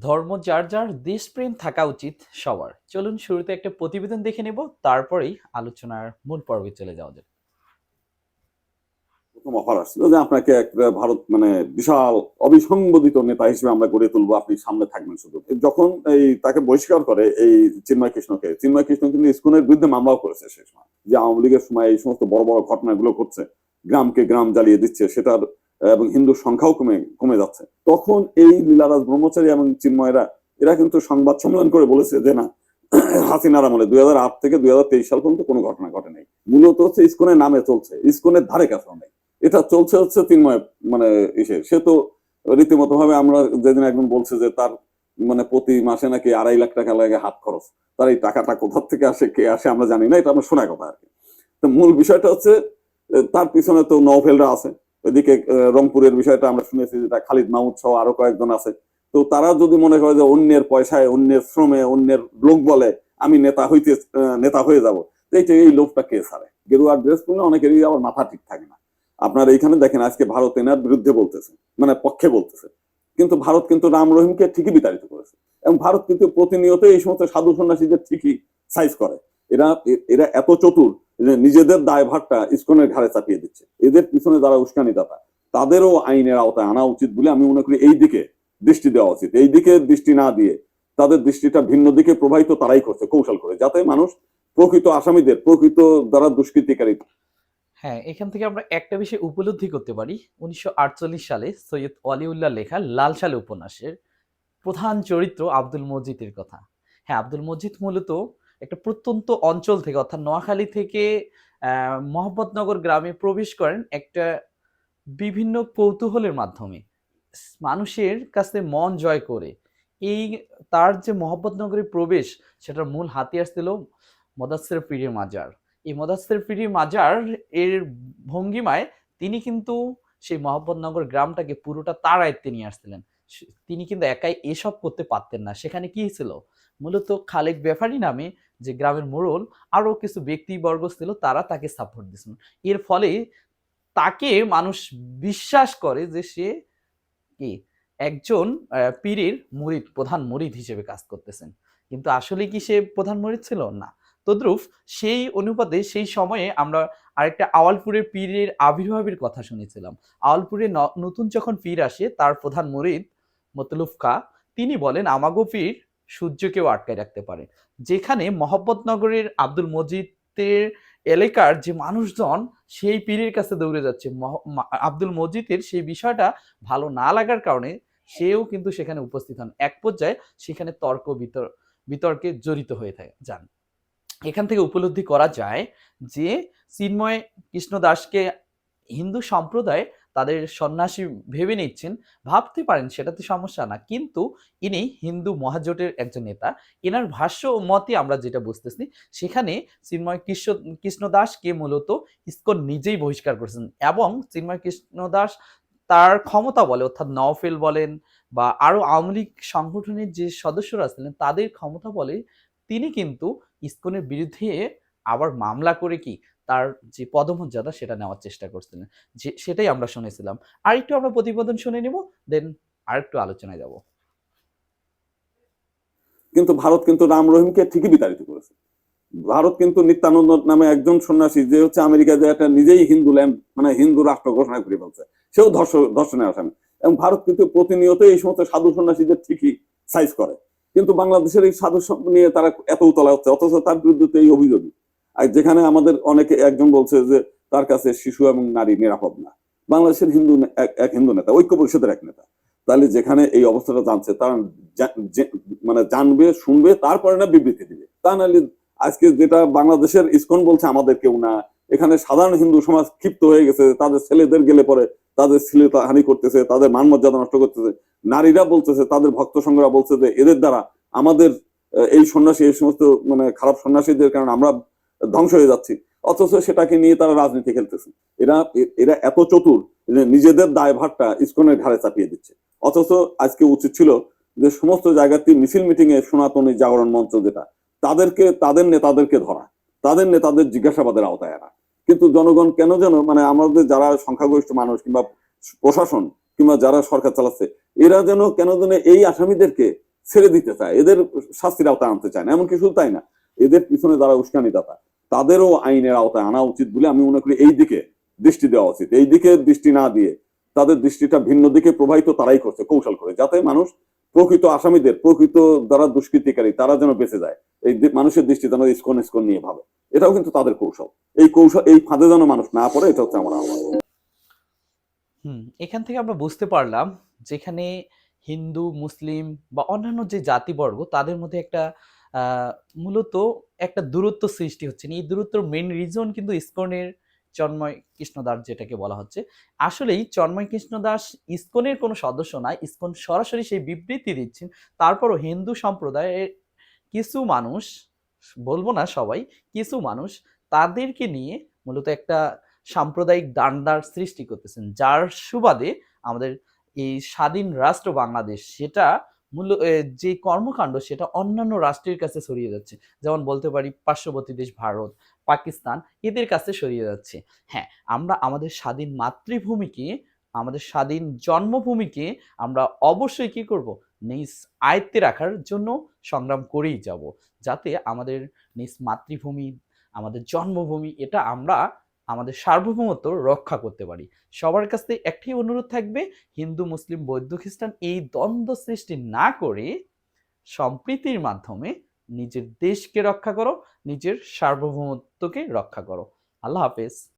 ধর্ম যার যার, দেশপ্রেম থাকা উচিত সবার। চলুন শুরুতে একটা প্রতিবেদন দেখে নেব, তারপরেই আলোচনার মূল পর্বে চলে যাওয়া যাবে। প্রথম অফার আসছিল যে আপনাকে একটা ভারত মানে বিশাল অবিসংবাদিত নেতা হিসেবে আমরা গড়ে তুলবো, আপনি সামনে থাকবেন শুধু। যখন এই তাকে বহিষ্কার করে এই চিন্ময় কৃষ্ণ কিন্তু ইসকনের বিরুদ্ধে মামলাও করেছে সেই সময়, যে আওয়ামী লীগের সময় এই সমস্ত বড় বড় ঘটনাগুলো ঘটছে, গ্রামকে গ্রাম জ্বালিয়ে দিচ্ছে সেটার, এবং হিন্দুর সংখ্যাও কমে কমে যাচ্ছে। তখন এই লীলারাজ ব্রহ্মচারী এবং চিন্ময়রা এরা কিন্তু সংবাদ সম্মেলন করে বলেছে যে না, হাসিনার আমলে 2008 থেকে 2023 সাল পর্যন্ত কোনো ঘটনা ঘটে নাই। মূলত হচ্ছে ইসকনের নামে চলছে, ইসকনের ধারে কাছেও নেই। এটা চলছে হচ্ছে চিন্ময় মানে সে তো রীতিমতো ভাবে, আমরা যেদিন একজন বলছে যে তার মানে প্রতি মাসে নাকি 2.5 লাখ টাকা লাগে হাত খরচ, তার এই টাকাটা কোথা থেকে আসে কে আসে আমরা জানি না, এটা আমরা শোনা কথা আর কি। তো মূল বিষয়টা হচ্ছে তার পিছনে তো নওফেলরা আছে। ওইদিকে রংপুরের বিষয়টা আমরা শুনেছি, যেটা খালিদ মাহমুদ সহ আরো কয়েকজন আছে। তো তারা যদি মনে করে যে অন্যের পয়সায়, অন্যের শ্রমে, অন্যের লোক বলে আমি নেতা হয়ে যাব, এই লোকটা কে ছাড়ে? গেরুয়া ড্রেস পরলে অনেকেরই আবার মাথা ঠিক থাকে না। আপনার এইখানে দেখেন আজকে ভারত এনার বিরুদ্ধে বলতেছে, মানে পক্ষে বলতেছে, কিন্তু ভারত কিন্তু রাম রহিমকে ঠিকই বিতাড়িত করেছে। এবং ভারত কিন্তু প্রতিনিয়ত এই সমস্ত সাধু সন্ন্যাসীদের ঠিকই সাইজ করে। এরা এরা এত চতুর যে নিজেদের দায়ভারটা ইসকনের ঘাড়ে চাপিয়ে দিচ্ছে। এদের পিছনে যারা উস্কানিদাতা, তাদেরও আইনের আওতায় আনা উচিত বলে আমি মনে করি। এই দিকে দৃষ্টি দেওয়া উচিত, এই দিকে দৃষ্টি না দিয়ে তাদের দৃষ্টিটা ভিন্ন দিকে প্রবাহিত তারাই করছে কৌশল করে, যাতে মানুষ প্রকৃত আসামিদের, প্রকৃত যারা দুষ্কৃতিকারী। হ্যাঁ, এখান থেকে আমরা একটা বিষয় উপলব্ধি করতে পারি। 1948 সালে সৈয়দ ওয়ালিউল্লাহ লেখা লাল সালে উপন্যাসের প্রধান চরিত্র আব্দুল মজিদের কথা। হ্যাঁ, আব্দুল মজিদ মূলত একটা প্রত্যন্ত অঞ্চল থেকে, অর্থাৎ নোয়াখালী থেকে মোহাম্মদনগর গ্রামে প্রবেশ করেন একটা বিভিন্ন কৌতূহলের মাধ্যমে, মানুষের কাছে মন জয় করে। এই তার যে মোহাম্মদনগরে প্রবেশ, সেটার মূল হাতিয়ার ছিল মোদাচ্ছের পীরের মাজার। এই মোদাচ্ছের পীরের মাজার এর ভঙ্গিমায় তিনি কিন্তু সেই মোহাম্মদনগর গ্রামটাকে পুরোটা তার আয়ত্তে নিয়ে আসছিলেন। তিনি কিন্তু একাই এসব করতে পারতেন না। সেখানে কি ছিল, মূলত খালেক ব্যাপারী নামে যে গ্রামের মোড়ল, আরো কিছু ব্যক্তিবর্গ ছিল, তারা তাকে সাপোর্ট দিচ্ছিল। এর ফলে তাকে মানুষ বিশ্বাস করে যে সে কি একজন পীরের মুরিদ, প্রধান মুরিদ হিসেবে কাজ করতেছেন। কিন্তু আসলে কি সে প্রধান মুরিদ ছিল না। তদ্রুপ সেই অনুপাতে সেই সময়ে আমরা আরেকটা আওয়ালপুরের পীরের আবির্ভাবের কথা শুনেছিলাম। আওয়ালপুরে নতুন যখন পীর আসে, তার প্রধান মুরিদ মতলুব খা, তিনি বলেন আমাগো পীর সূর্যকেও আটকায় রাখতে পারে। যেখানে মোহাম্মদনগরের আব্দুল মজিদের এলাকার যে মানুষজন সেই পীরের কাছে দৌড়ে যাচ্ছে, আব্দুল মজিদের সেই বিষয়টা ভালো না লাগার কারণে সেও কিন্তু সেখানে উপস্থিত হন। এক পর্যায়ে সেখানে বিতর্কে জড়িত হয়ে যান। এখান থেকে উপলব্ধি করা যায় যে চিন্ময় কৃষ্ণ দাসকে হিন্দু সম্প্রদায় তাদের সন্ন্যাসী ভেবে নিচ্ছেন, ভাবতে পারেন, সেটাতে সমস্যা না, কিন্তু ইনি হিন্দু মহাজোটের একজন নেতা। এনার ভাষ্য ও মতে আমরা যেটা বুঝতেছি, সেখানে চিন্ময় কৃষ্ণ দাসকে মূলত ইসকন নিজেই বহিষ্কার করেছেন, এবং চিন্ময় কৃষ্ণ দাস তার ক্ষমতা বলে, অর্থাৎ নওফেল বলেন বা আরো আওয়ামী লীগ সংগঠনের যে সদস্যরা ছিলেন তাদের ক্ষমতা বলে তিনি কিন্তু ইসকনের বিরুদ্ধে আবার মামলা করে কি তার যে পদমর্যাদা সেটা নেওয়ার চেষ্টা করছিলেন। যে সেটাই আমরা শুনেছিলাম। আর একটু আমরা প্রতিবেদন শুনে নিব, দেন আর একটু আলোচনায় যাব। কিন্তু ভারত কিন্তু রাম রহিমকে ঠিকই বিতাড়িত করেছে। ভারত কিন্তু নিত্যানন্দ নামে একজন সন্ন্যাসী, যে হচ্ছে আমেরিকা যে একটা নিজেই হিন্দু ল্যান্ড মানে হিন্দু রাষ্ট্র ঘোষণা করে ফেলছে, সেও ধর্ষণের আসামি। এবং ভারত কিন্তু প্রতিনিয়ত এই সমস্ত সাধু সন্ন্যাসীদের ঠিকই সাইজ করে। কিন্তু বাংলাদেশের এই সাধু নিয়ে তারা এত উতলা হচ্ছে, অথচ তার বিরুদ্ধে তো এই অভিযোগই। আর যেখানে আমাদের অনেকে একজন বলছে যে তার কাছে শিশু এবং নারী নিরাপদ না, বাংলাদেশের হিন্দু এক হিন্দু নেতা, ঐক্য পরিষদের এক নেতা। তাহলে যেখানে এই অবস্থাটা জানছে, তারা মানে জানবে, শুনবে, তারপরে না বিবৃতি দিবে। তা নাহলে আজকে যেটা বাংলাদেশের ইসকন বলছে আমাদের কেউ না, এখানে সাধারণ হিন্দু সমাজ ক্ষিপ্ত হয়ে গেছে, তাদের ছেলেদের গেলে পরে তাদের হানি করতেছে, তাদের মান মর্যাদা নষ্ট করতেছে। নারীরা বলতেছে, তাদের ভক্ত সংঘরা বলছে যে এদের দ্বারা আমাদের এই সন্ন্যাসী, এই সমস্ত মানে খারাপ সন্ন্যাসীদের কারণে আমরা ধ্বংস হয়ে যাচ্ছি। অথচ সেটাকে নিয়ে তারা রাজনীতি খেলতেছে। এরা এরা এত চতুর যে নিজেদের দায়ভারটা ইসকনের ঘাড়ে চাপিয়ে দিচ্ছে। অথচ আজকে উচিত ছিল যে সমস্ত জায়গাতে মিছিল মিটিং এ সনাতনী জাগরণ মঞ্চ যেটা, তাদের নেতাদেরকে ধরা, তাদের নেতাদের জিজ্ঞাসাবাদের আওতায় আনা। কিন্তু জনগণ কেন যেন মানে আমাদের যারা সংখ্যাগরিষ্ঠ মানুষ কিংবা প্রশাসন কিংবা যারা সরকার চালাচ্ছে, এরা যেন কেন যেন এই আসামিদেরকে ছেড়ে দিতে চায়, এদের শাস্তির আওতায় আনতে চায় না। এমনকি শুধু তাই না, এদের পিছনে যারা উস্কানিদাতা তাদেরও আইনের আওতায় আনা উচিত বলে আমি মনে করি। এই দিকে দৃষ্টি দেওয়া উচিত। এই দিকে দৃষ্টি না দিয়ে তাদের দৃষ্টিটা ভিন্ন দিকে প্রবাহিত তারাই করছে কৌশল করে, যাতে মানুষ প্রকৃত আসামিদের, প্রকৃত যারা দুষ্কৃতিকারী তারা যেন বেঁচে যায়। এই মানুষের দৃষ্টি যেন ইস্কন ইস্কন নিয়ে ভাবে, এটাও কিন্তু তাদের কৌশল। এই কৌশল, এই ফাঁদে যেন মানুষ না পড়ে, এটা হচ্ছে আমার আহ্বান। এখান থেকে আমরা বুঝতে পারলাম যেখানে হিন্দু, মুসলিম বা অন্যান্য যে জাতিবর্গ তাদের মধ্যে একটা আহ, মূলত একটা দূরত্ব সৃষ্টি হচ্ছে। এই দূরত্বর মেন রিজন কিন্তু ইসকনের চন্ময় কৃষ্ণদাস যেটাকে বলা হচ্ছে। আসলেই চন্ময় কৃষ্ণদাস ইসকনের কোনো সদস্য নয়, ইসকন সরাসরি সেই বিবৃতি দিচ্ছেন। তারপরও হিন্দু সম্প্রদায়ের কিছু মানুষ, বলবো না সবাই, কিছু মানুষ তাদেরকে নিয়ে মূলত একটা সাম্প্রদায়িক দান্ডার সৃষ্টি করতেছেন, যার সুবাদে আমাদের এই স্বাধীন রাষ্ট্র বাংলাদেশ সেটা মূল যে কর্মকাণ্ড সেটা অন্যান্য রাষ্ট্রের কাছে ছড়িয়ে যাচ্ছে। যেমন বলতে পারি পার্শ্ববর্তী দেশ ভারত, পাকিস্তান, এদের কাছে ছড়িয়ে যাচ্ছে। হ্যাঁ, আমরা আমাদের স্বাধীন মাতৃভূমিকে, আমাদের স্বাধীন জন্মভূমিকে আমরা অবশ্যই কি করব, নিজ আয়ত্তে রাখার জন্য সংগ্রাম করেই যাব, যাতে আমাদের নিজ মাতৃভূমি, আমাদের জন্মভূমি, এটা আমরা আমাদের সার্বভৌমত্ব রক্ষা করতে পারি। সবার কাছে একটাই অনুরোধ থাকবে, হিন্দু, মুসলিম, বৌদ্ধ, খ্রিস্টান এই দ্বন্দ্ব সৃষ্টি না করে সম্প্রীতির মাধ্যমে নিজের দেশকে রক্ষা করো, নিজের সার্বভৌমত্বকে রক্ষা করো। আল্লাহ হাফেজ।